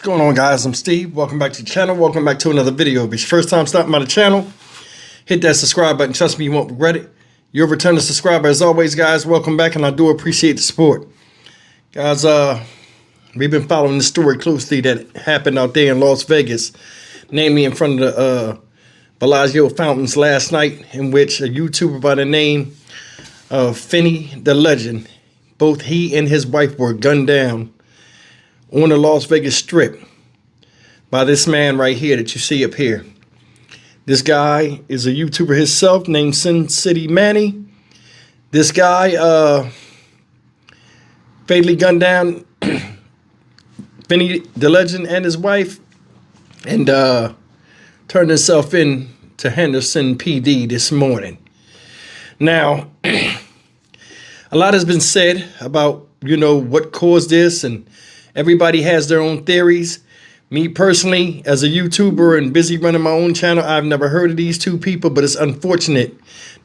What's going on, guys? I'm Steve. Welcome back to the channel. Welcome back to another video. If it's your first time stopping by the channel, hit that subscribe button. Trust me, you won't regret it. You're a returning subscriber. As always, guys, welcome back, and I do appreciate the support. Guys, we've been following the story closely that happened out there in Las Vegas, namely in front of the Bellair fountains last night, in which a YouTuber by the name of Finny the Legend, both he and his wife were gunned down on the Las Vegas Strip by this man right here that you see up here. This guy is a YouTuber himself named Sin City Manny. This guy fatally gunned down Finny the Legend and his wife, and turned himself in to Henderson PD this morning. Now, a lot has been said about, what caused this, and everybody has their own theories. Me personally, as a YouTuber and busy running my own channel, I've never heard of these two people, but it's unfortunate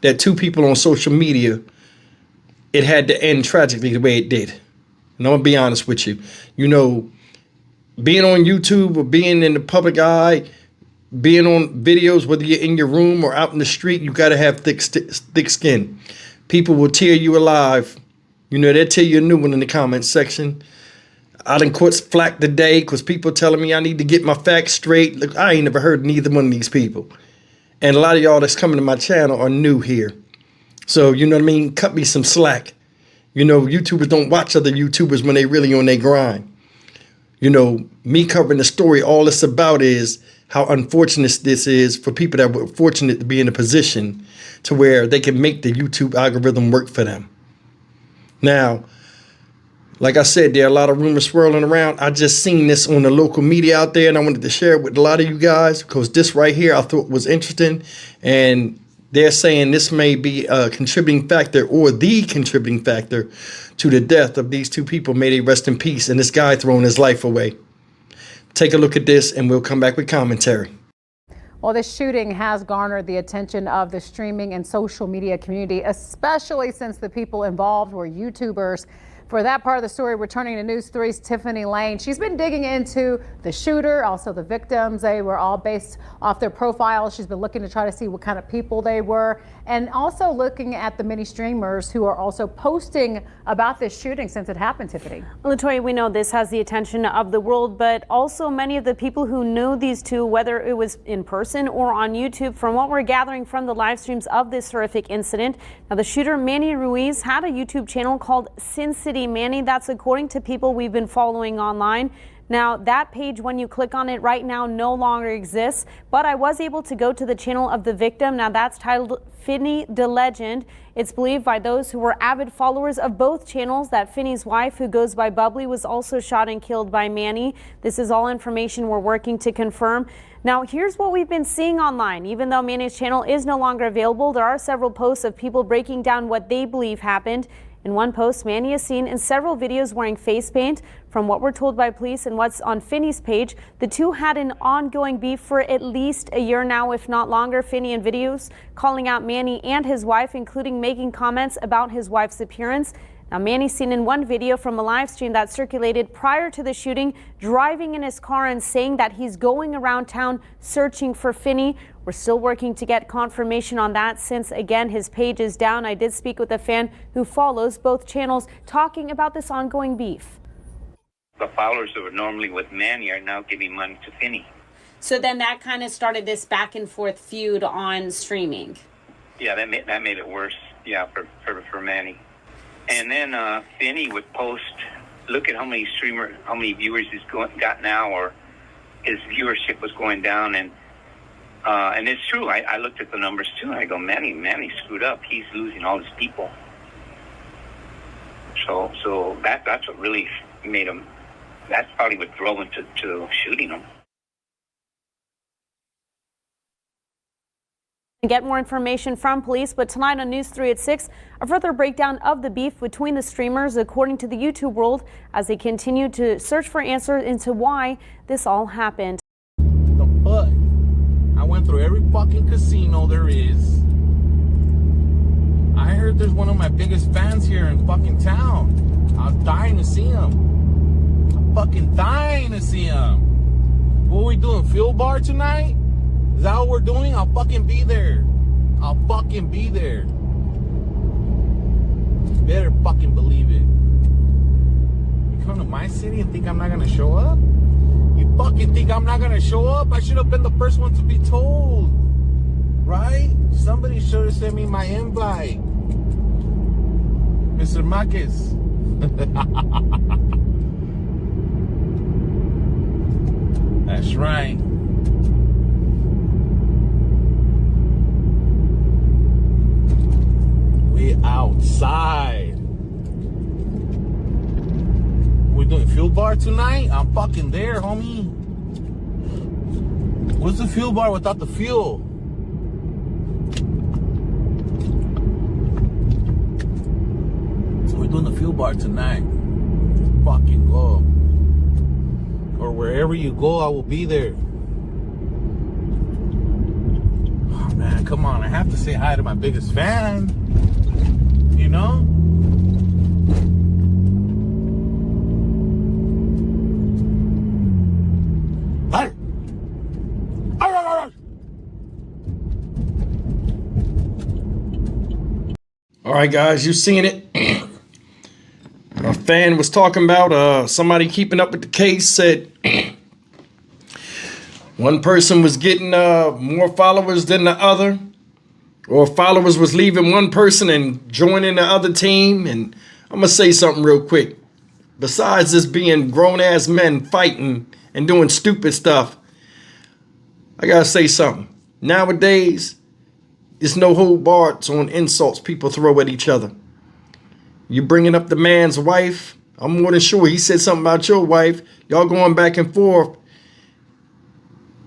that two people on social media, it had to end tragically the way it did. And I'm going to be honest with you. Being on YouTube or being in the public eye, being on videos, whether you're in your room or out in the street, you got to have thick skin. People will tear you alive. They'll tell you a new one in the comment section. I done caught flack today because people telling me I need to get my facts straight. Look, I ain't never heard of neither one of these people. And a lot of y'all that's coming to my channel are new here. So, you know what I mean? Cut me some slack. YouTubers don't watch other YouTubers when they really on their grind. Me covering the story, all it's about is how unfortunate this is for people that were fortunate to be in a position to where they can make the YouTube algorithm work for them. Now, like I said, there are a lot of rumors swirling around. I just seen this on the local media out there, and I wanted to share it with a lot of you guys because this right here I thought was interesting. And they're saying this may be a contributing factor or the contributing factor to the death of these two people. May they rest in peace. And this guy throwing his life away. Take a look at this, and we'll come back with commentary. Well, this shooting has garnered the attention of the streaming and social media community, especially since the people involved were YouTubers. For that part of the story, returning to News 3's Tiffany Lane. She's been digging into the shooter, also the victims. They were all based off their profiles. She's been looking to try to see what kind of people they were, and also looking at the many streamers who are also posting about this shooting since it happened, Tiffany. Latoya, we know this has the attention of the world, but also many of the people who knew these two, whether it was in person or on YouTube, from what we're gathering from the live streams of this horrific incident. Now, the shooter, Manny Ruiz, had a YouTube channel called Sin City Manny. That's according to people we've been following online. Now, that page, when you click on it right now, no longer exists, but I was able to go to the channel of the victim. Now, that's titled Finny the Legend. It's believed by those who were avid followers of both channels that Finny's wife, who goes by Bubbly, was also shot and killed by Manny. This is all information we're working to confirm. Now, here's what we've been seeing online. Even though Manny's channel is no longer available, there are several posts of people breaking down what they believe happened. In one post, Manny is seen in several videos wearing face paint. From what we're told by police and what's on Finny's page, the two had an ongoing beef for at least a year now, if not longer. Finny in videos calling out Manny and his wife, including making comments about his wife's appearance. Now, Manny's seen in one video from a live stream that circulated prior to the shooting, driving in his car and saying that he's going around town searching for Finny. We're still working to get confirmation on that since, again, his page is down. I did speak with a fan who follows both channels talking about this ongoing beef. The followers that were normally with Manny are now giving money to Finny. So then that kind of started this back and forth feud on streaming. Yeah, that made it worse. Yeah, for Manny. And then Finny would post, look at how many viewers he's got now, or his viewership was going down, and it's true. I looked at the numbers too, and I go, Manny screwed up. He's losing all his people. So that's what really made him. That's probably what drove him to shooting him. Get more information from police, but tonight on News 3 at 6, a further breakdown of the beef between the streamers, according to the YouTube world, as they continue to search for answers into why this all happened. The fuck? I went through every fucking casino there is. I heard there's one of my biggest fans here in fucking town. I was dying to see him. I'm fucking dying to see him. field bar tonight? Is that what we're doing? I'll fucking be there. I'll fucking be there. Better fucking believe it. You come to my city and think I'm not gonna show up? You fucking think I'm not gonna show up? I should have been the first one to be told. Right? Somebody should have sent me my invite. Mr. Marquez. That's right. We outside. We're doing field bar tonight? I'm fucking there, homie. What's the fuel bar without the fuel? So we're doing the fuel bar tonight. Fucking go. Or wherever you go, I will be there. Oh man, come on. I have to say hi to my biggest fan. You know? Hi. All right, guys, you seen it. A fan was talking about somebody keeping up with the case, said one person was getting more followers than the other, or followers was leaving one person and joining the other team. And I'm going to say something real quick. Besides this being grown-ass men fighting and doing stupid stuff, I got to say something. Nowadays, it's no hold barred on insults people throw at each other. You bringing up the man's wife, I'm more than sure he said something about your wife. Y'all going back and forth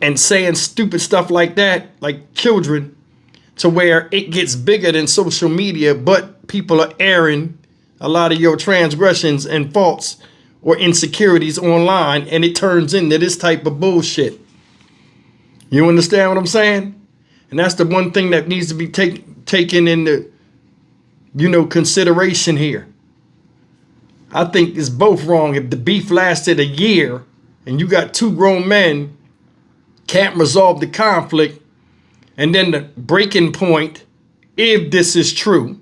and saying stupid stuff like that, like children, to where it gets bigger than social media, but people are airing a lot of your transgressions and faults or insecurities online, and it turns into this type of bullshit. You understand what I'm saying? And that's the one thing that needs to be taken into, consideration here. I think it's both wrong. If the beef lasted a year and you got two grown men can't resolve the conflict, and then the breaking point, if this is true,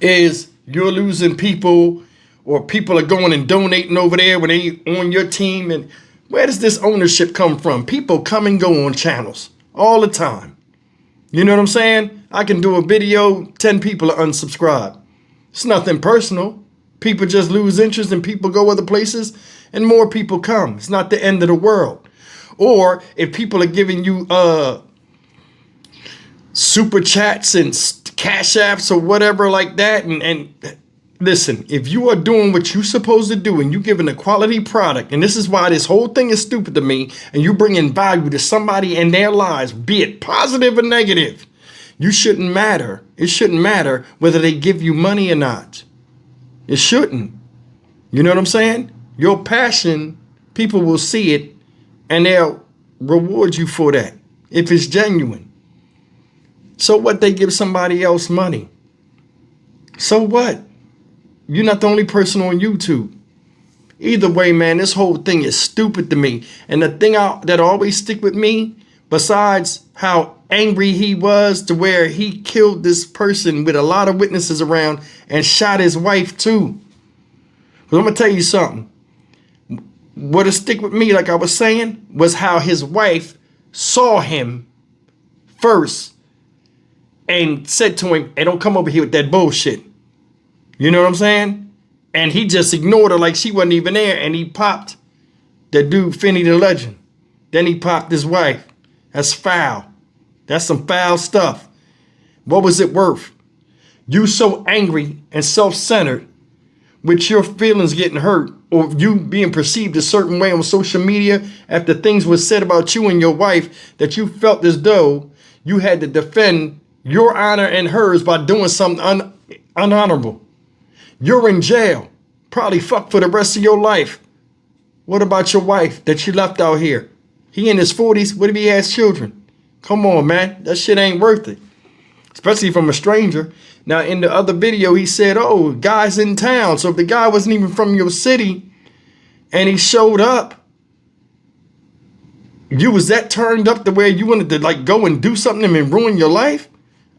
is you're losing people, or people are going and donating over there when they on your team. And where does this ownership come from? People come and go on channels all the time. You know what I'm saying? I can do a video, 10 people are unsubscribed. It's nothing personal. People just lose interest and people go other places and more people come. It's not the end of the world. Or if people are giving you super chats and cash apps or whatever like that, and listen, if you are doing what you're supposed to do and you giving a quality product, and this is why this whole thing is stupid to me, and you bringing value to somebody in their lives, be it positive or negative, you shouldn't matter. It shouldn't matter whether they give you money or not. It shouldn't. You know what I'm saying? Your passion, people will see it and they'll reward you for that if it's genuine. So what, they give somebody else money? So what? You're not the only person on YouTube. Either way, man, this whole thing is stupid to me. And the thing that always stick with me, besides how angry he was to where he killed this person with a lot of witnesses around and shot his wife too. But I'm going to tell you something. What'll stick with me, like I was saying, was how his wife saw him first and said to him, hey, don't come over here with that bullshit. You know what I'm saying? And he just ignored her like she wasn't even there. And he popped that dude, Finny the Legend. Then he popped his wife. That's foul. That's some foul stuff. What was it worth? You so angry and self-centered with your feelings getting hurt, or you being perceived a certain way on social media after things were said about you and your wife, that you felt as though you had to defend your honor and hers by doing something unhonorable. You're in jail, probably fucked for the rest of your life. What about your wife that you left out here? He in his 40s. What if he has children? Come on, man. That shit ain't worth it. Especially from a stranger. Now, in the other video, he said, oh, guy's in town. So if the guy wasn't even from your city and he showed up, You was that turned up to where you wanted to like go and do something and ruin your life?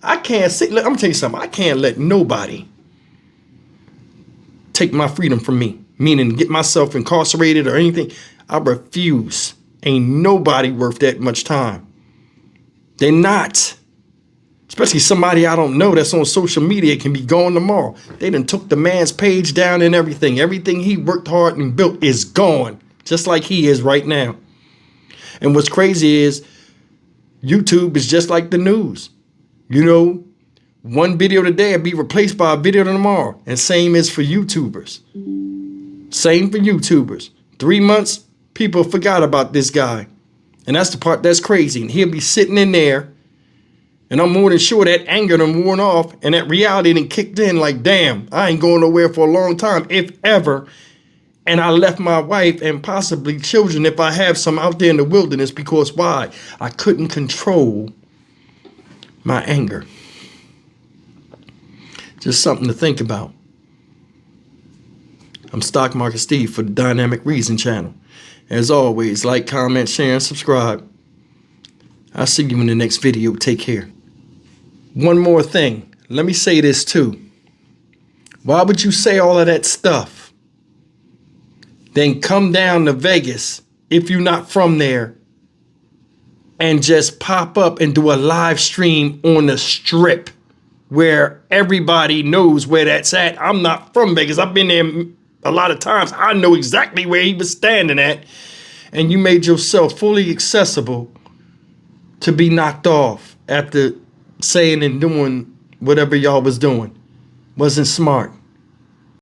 I can't sit. I'm gonna tell you something. I can't let nobody take my freedom from me, meaning get myself incarcerated or anything. I refuse. Ain't nobody worth that much time. They're not. Especially somebody I don't know that's on social media can be gone tomorrow. They done took the man's page down and everything. Everything he worked hard and built is gone, just like he is right now. And what's crazy is YouTube is just like the news. You know, one video today will be replaced by a video tomorrow. And same is for YouTubers. Same for YouTubers. 3 months, people forgot about this guy. And that's the part that's crazy. And he'll be sitting in there. And I'm more than sure that anger done worn off. And that reality done kicked in like, damn, I ain't going nowhere for a long time, if ever. And I left my wife and possibly children, if I have some, out there in the wilderness. Because why? I couldn't control my anger. Just something to think about. I'm Stock Market Steve for the Dynamic Reason channel. As always, like, comment, share, and subscribe. I'll see you in the next video. Take care. One more thing. Let me say this too. Why would you say all of that stuff? Then come down to Vegas if you're not from there and just pop up and do a live stream on the Strip where everybody knows where that's at. I'm not from Vegas. I've been there a lot of times. I know exactly where he was standing at. And you made yourself fully accessible to be knocked off after saying and doing whatever y'all was doing. Wasn't smart.